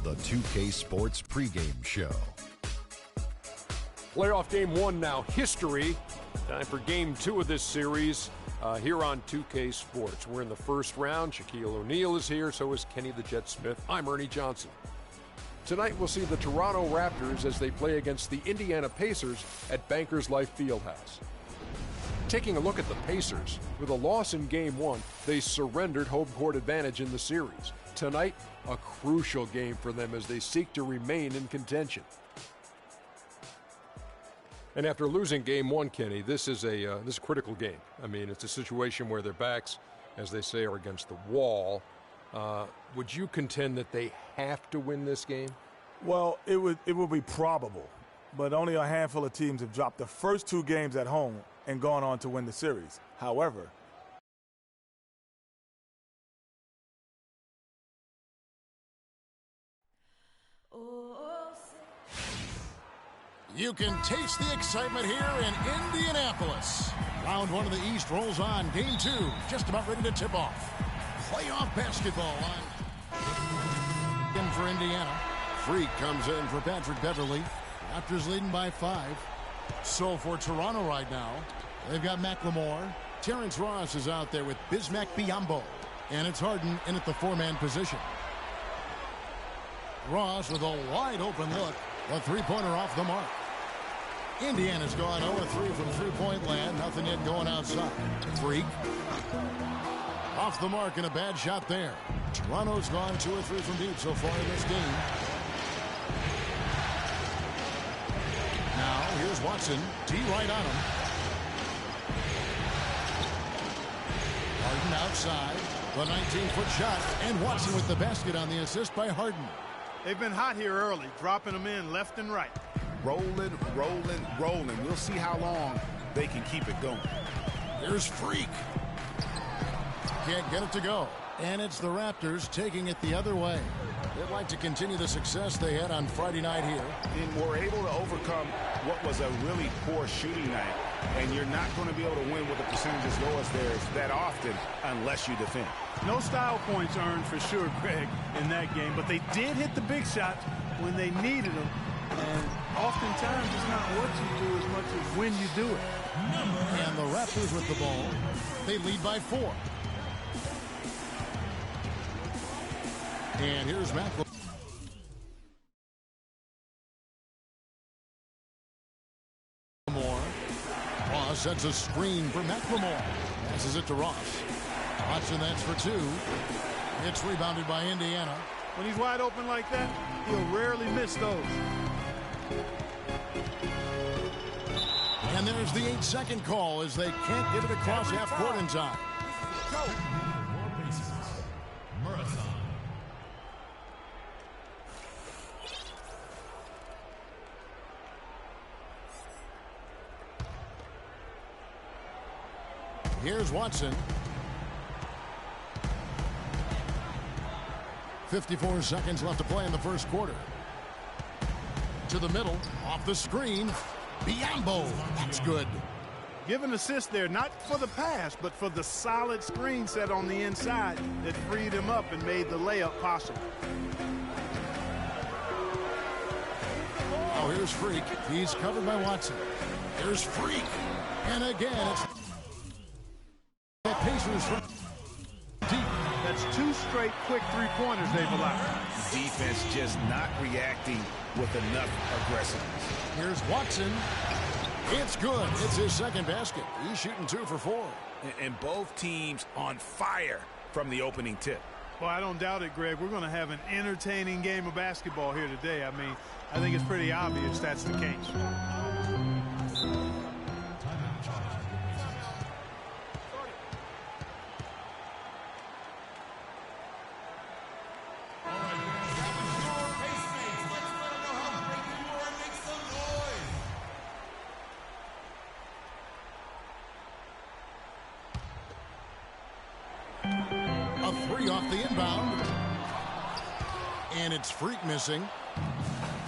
the 2K Sports pregame show. Playoff game one now, history. Time for game two of this series here on 2K Sports. We're in the first round. Shaquille O'Neal is here, so is Kenny the Jet Smith. I'm Ernie Johnson. Tonight we'll see the Toronto Raptors as they play against the Indiana Pacers at Bankers Life Fieldhouse. Taking a look at the Pacers, with a loss in game one, they surrendered home court advantage in the series. Tonight, a crucial game for them as they seek to remain in contention. And after losing game one, Kenny, this is a critical game. I mean, it's a situation where their backs, as they say, are against the wall. Would you contend that they have to win this game? Well, it would be probable, but only a handful of teams have dropped the first two games at home and gone on to win the series. However, you can taste the excitement here in Indianapolis. Round one of the East rolls on. Game two, just about ready to tip off. Playoff basketball on. In for Indiana. Freak comes in for Patrick Beverly. Raptors leading by 5. So for Toronto right now, they've got McLemore. Terrence Ross is out there with Bismack Biyombo. And it's Harden in at the 4-man position. Ross with a wide open look. A three-pointer off the mark. Indiana's gone 0-3 from three-point land. Nothing yet going outside. Freak. Off the mark and a bad shot there. Toronto's gone 2 or 3 from deep so far in this game. Now, here's Watson. T right on him. Harden outside. The 19-foot shot. And Watson with the basket on the assist by Harden. They've been hot here early, dropping them in left and right. Rolling, rolling, rolling. We'll see how long they can keep it going. Here's Freak. Can't get it to go. And it's the Raptors taking it the other way. They'd like to continue the success they had on Friday night here. And we're able to overcome what was a really poor shooting night. And you're not going to be able to win with the percentage as low as theirs that often unless you defend. No style points earned for sure, Greg, in that game. But they did hit the big shots when they needed them. And oftentimes it's not what you do as much as when you do it. And the Raptors with the ball. They lead by 4. And here's McLemore. Ross sets a screen for McLemore. Passes it to Ross. Watson, that's for 2. It's rebounded by Indiana. When he's wide open like that, he'll rarely miss those. And there's the 8-second call as they can't get it across half court in time. Here's Watson. 54 seconds left to play in the first quarter. To the middle, off the screen. Biyombo, that's good. Give an assist there, not for the pass, but for the solid screen set on the inside that freed him up and made the layup possible. Oh, here's Freak. He's covered by Watson. Here's Freak. And again, it's the Pacers from deep. That's 2 straight quick three-pointers they've allowed. Defense just not reacting with enough aggressiveness. Here's Watson. It's good. It's his second basket. He's shooting 2 for 4. And both teams on fire from the opening tip. Well, I don't doubt it, Greg. We're going to have an entertaining game of basketball here today. I mean, I think it's pretty obvious that's the case. A 3 off the inbound. And it's Freak missing.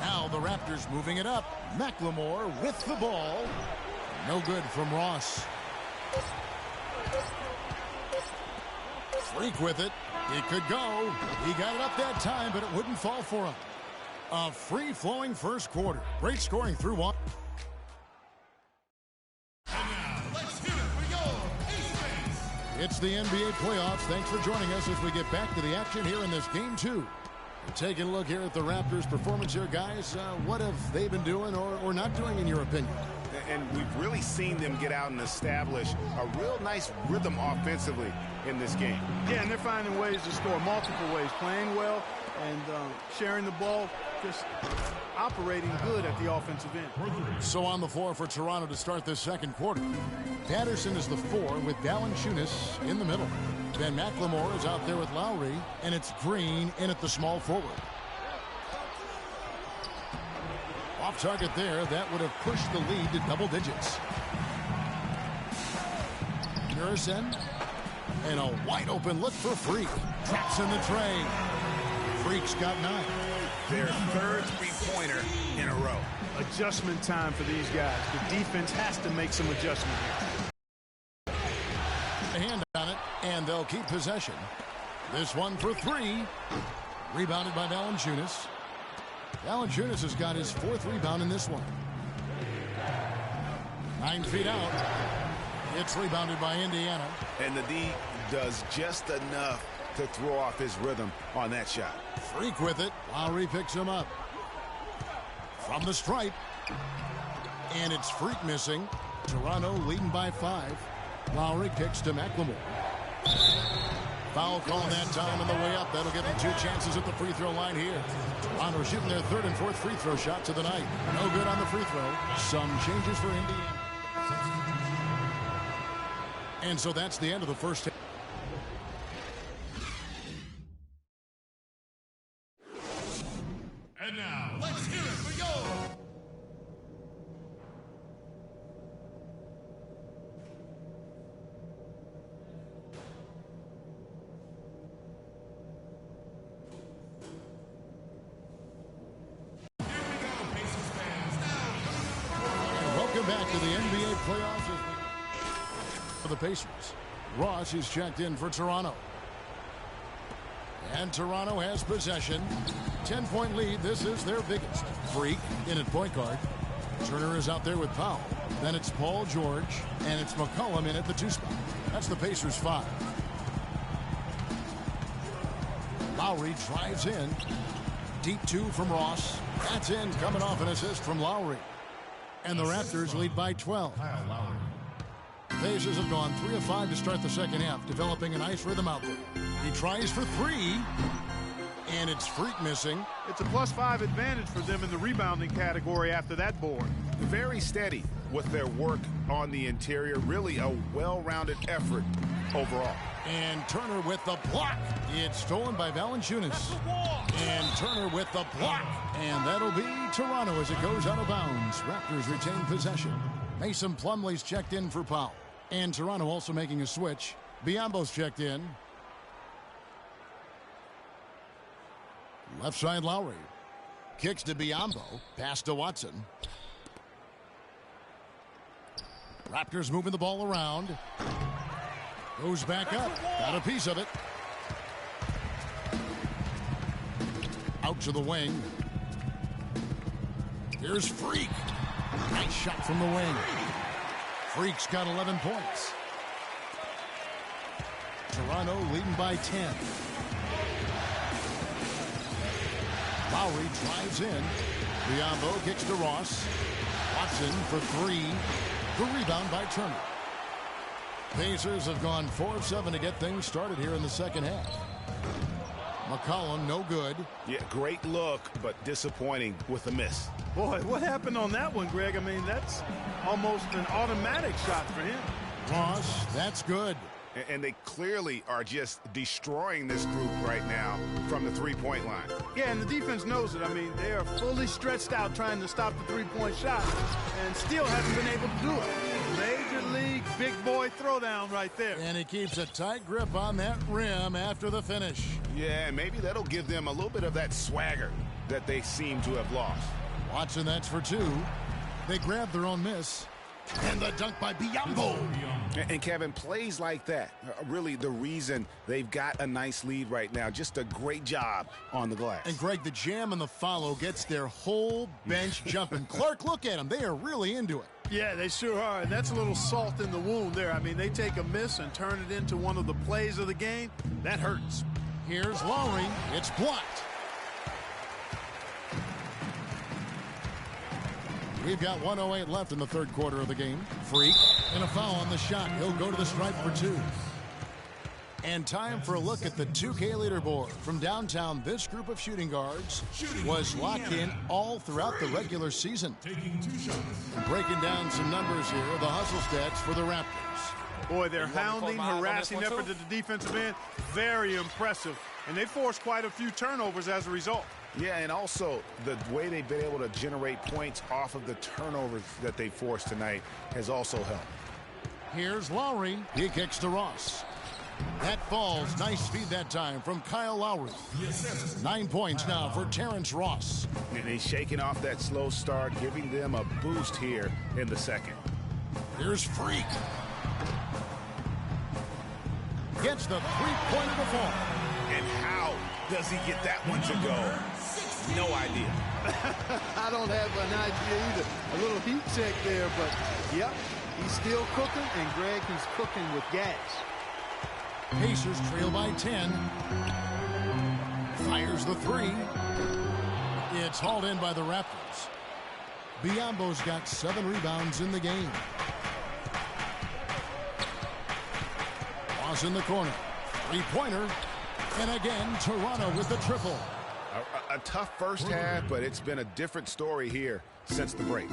Now the Raptors moving it up. McLemore with the ball. No good from Ross. Freak with it. It could go. He got it up that time, but it wouldn't fall for him. A free-flowing first quarter. Great scoring through one. And now, let's hear it for your Pacers. It's the NBA playoffs. Thanks for joining us as we get back to the action here in this Game 2. Taking a look here at the Raptors' performance here, guys. What have they been doing or not doing, in your opinion? And we've really seen them get out and establish a real nice rhythm offensively in this game. Yeah, and they're finding ways to score multiple ways, playing well and sharing the ball, just operating good at the offensive end. So on the floor for Toronto to start this second quarter. Patterson is the 4 with Valanciunas in the middle. Then McLemore is out there with Lowry, and it's Green in at the small forward. Off target there, that would have pushed the lead to double digits. Harrison, and a wide open look for Freak. Traps in the tray. Freak's got 9. Their third three-pointer in a row. Adjustment time for these guys. The defense has to make some adjustment here. A hand on it, and they'll keep possession. This one for 3. Rebounded by Valanciunas. Valanciunas has got his 4th rebound in this one. 9 feet out. It's rebounded by Indiana. And the D does just enough to throw off his rhythm on that shot. Freak with it. Lowry picks him up. From the stripe. And it's Freak missing. Toronto leading by 5. Lowry kicks to McLemore. Foul call that time on the way up. That'll give them 2 chances at the free throw line here. Toronto shooting their 3rd and 4th free throw shots of the night. No good on the free throw. Some changes for Indiana. And so that's the end of the first half. And now, let's hear it for your... Welcome back to the NBA playoffs for the Pacers. Ross is checked in for Toronto. And Toronto has possession. 10-point lead. This is their biggest. Freak in at point guard. Turner is out there with Powell. Then it's Paul George. And it's McCollum in at the 2 spot. That's the Pacers 5. Lowry drives in. Deep 2 from Ross. That's in, coming off an assist from Lowry. And the Raptors lead by 12. Pacers have gone 3 of 5 to start the second half, developing a nice rhythm out there. He tries for 3, and it's Freak missing. It's a +5 advantage for them in the rebounding category after that board. Very steady with their work on the interior. Really a well-rounded effort overall. And Turner with the block. It's stolen by Valanciunas. And Turner with the block. And that'll be Toronto as it goes out of bounds. Raptors retain possession. Mason Plumlee's checked in for Powell. And Toronto also making a switch. Biyombo's checked in. Left side Lowry. Kicks to Biyombo. Pass to Watson. Raptors moving the ball around. Goes back up. Got a piece of it. Out to the wing. Here's Freak. Nice shot from the wing. Freak's got 11 points. Toronto leading by 10. Lowry drives in. Biyombo kicks to Ross. Watson for 3. The rebound by Turner. Pacers have gone 4 of 7 to get things started here in the second half. McCollum, no good. Yeah, great look, but disappointing with the miss. Boy, what happened on that one, Greg? I mean, that's almost an automatic shot for him. Ross, that's good. And they clearly are just destroying this group right now from the three-point line. Yeah, and the defense knows it. I mean, they are fully stretched out trying to stop the three-point shot and still haven't been able to do it. Major league big boy throwdown right there. And he keeps a tight grip on that rim after the finish. Yeah, and maybe that'll give them a little bit of that swagger that they seem to have lost. Watson, that's for 2. They grabbed their own miss. And the dunk by Biyombo. And Kevin, plays like that are really the reason they've got a nice lead right now. Just a great job on the glass. And Greg, the jam and the follow gets their whole bench jumping. Clark, look at them. They are really into it. Yeah, they sure are, and that's a little salt in the wound there. I mean, they take a miss and turn it into one of the plays of the game. That hurts. Here's Lowry. It's blocked. We've got 1:08 left in the third quarter of the game. Freak and a foul on the shot. He'll go to the stripe for 2. And time for a look at the 2K leaderboard. From downtown, this group of shooting guards was locked in all throughout the regular season. And breaking down some numbers here, the hustle stats for the Raptors. Boy, their hounding, harassing effort at the defensive end, very impressive. And they forced quite a few turnovers as a result. Yeah, and also the way they've been able to generate points off of the turnovers that they forced tonight has also helped. Here's Lowry. He kicks to Ross. That falls. Nice speed that time from Kyle Lowry. 9 points now for Terrence Ross. And he's shaking off that slow start, giving them a boost here in the second. Here's Freak. Gets the three-pointer to fall. And how does he get that one to go? No idea. I don't have an idea either. A little heat check there, but yep, he's still cooking, and Greg, he's cooking with gas. Pacers trail by 10. Fires the 3. It's hauled in by the Raptors. Biyombo's got 7 rebounds in the game. Ross in the corner. Three-pointer. And again, Toronto with the triple. A tough first half, but it's been a different story here since the break.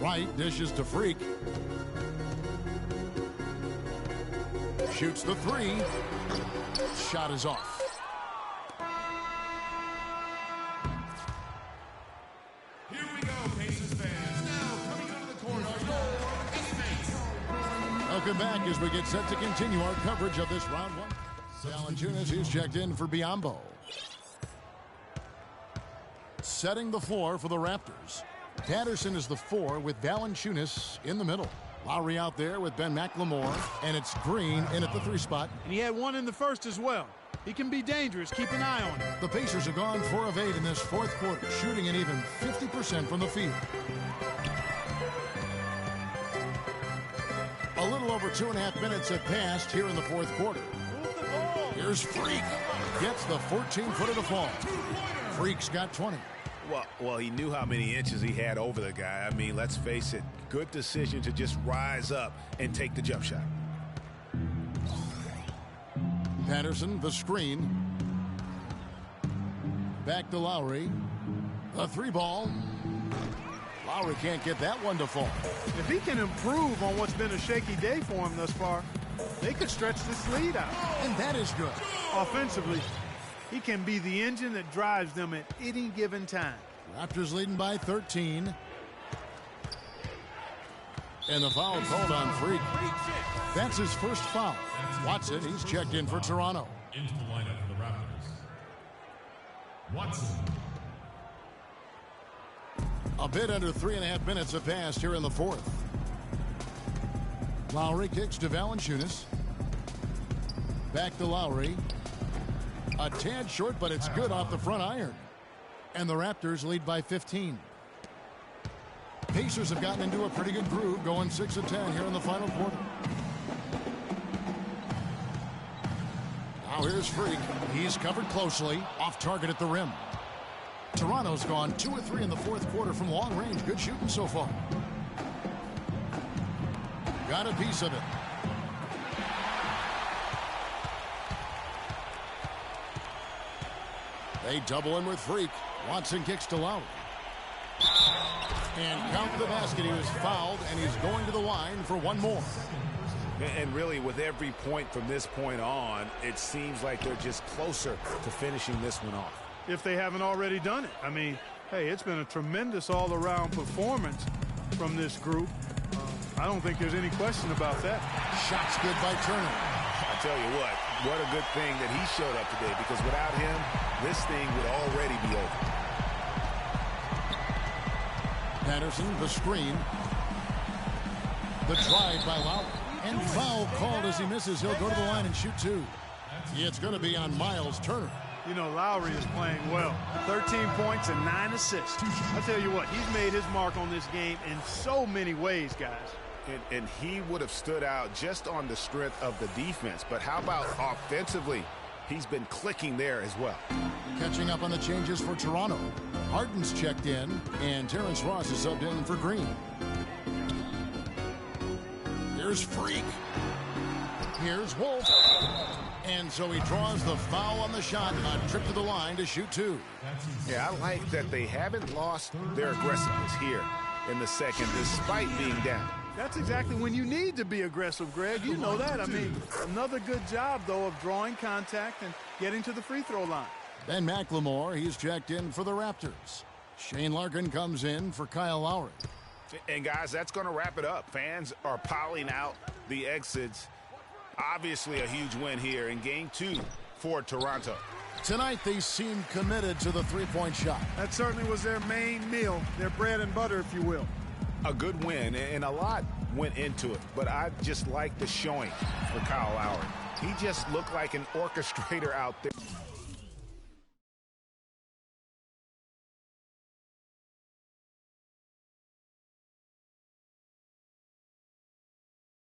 Wright dishes to Freak. Shoots the 3. Shot is off. Here we go, Pacers fans. Now coming out of the corner, your teammates. Welcome back as we get set to continue our coverage of this round 1. Valanciunas is checked in for Biyombo. Setting the floor for the Raptors. Patterson is the 4 with Valanciunas in the middle. Lowry out there with Ben McLemore, and it's Green in at the 3 spot. And he had one in the first as well. He can be dangerous. Keep an eye on him. The Pacers have gone 4 of 8 in this fourth quarter, shooting an even 50% from the field. A little over 2.5 minutes have passed here in the fourth quarter. Here's Freak. Gets the 14-footer to fall. Freak's got 20. Well, he knew how many inches he had over the guy. I mean, let's face it, good decision to just rise up and take the jump shot. Patterson, the screen. Back to Lowry. A 3-ball. Lowry can't get that one to fall. If he can improve on what's been a shaky day for him thus far, they could stretch this lead out. And that is good. Offensively, he can be the engine that drives them at any given time. Raptors leading by 13. And the foul called on Freak. That's his first foul. Watson, he's checked in for Toronto. Into the lineup for the Raptors. Watson. A bit under 3.5 minutes have passed here in the fourth. Lowry kicks to Valanciunas. Back to Lowry. A tad short, but it's good off the front iron. And the Raptors lead by 15. Pacers have gotten into a pretty good groove, going 6 of 10 here in the final quarter. Now here's Freak. He's covered closely, off target at the rim. Toronto's gone 2 of 3 in the fourth quarter from long range. Good shooting so far. Got a piece of it. They double in with Freak. Watson kicks to Lowry. And count the basket. He was fouled, and he's going to the line for one more. And really, with every point from this point on, it seems like they're just closer to finishing this one off. If they haven't already done it. I mean, hey, it's been a tremendous all-around performance from this group. I don't think there's any question about that. Shot's good by Turner. I tell you what a good thing that he showed up today, because without him, this thing would already be over. Patterson, the screen. The drive by Lowry. And foul called as he misses. He'll go to the line and shoot 2. It's going to be on Miles Turner. You know, Lowry is playing well. 13 points and 9 assists. I tell you what, he's made his mark on this game in so many ways, guys. And he would have stood out just on the strength of the defense. But how about offensively? He's been clicking there as well. Catching up on the changes for Toronto. Harden's checked in, and Terrence Ross is subbed in for Green. Here's Freak. Here's Wolf. And so he draws the foul on the shot. A trip to the line to shoot 2. Yeah, I like that they haven't lost their aggressiveness here in the second, despite being down. That's exactly when you need to be aggressive, Greg. You know that. I mean, another good job, though, of drawing contact and getting to the free throw line. Ben McLemore, he's checked in for the Raptors. Shane Larkin comes in for Kyle Lowry. And, guys, that's going to wrap it up. Fans are piling out the exits. Obviously a huge win here in Game 2 for Toronto. Tonight, they seem committed to the three-point shot. That certainly was their main meal, their bread and butter, if you will. A good win, and a lot went into it, but I just like the showing for Kyle Lowry. He just looked like an orchestrator out there.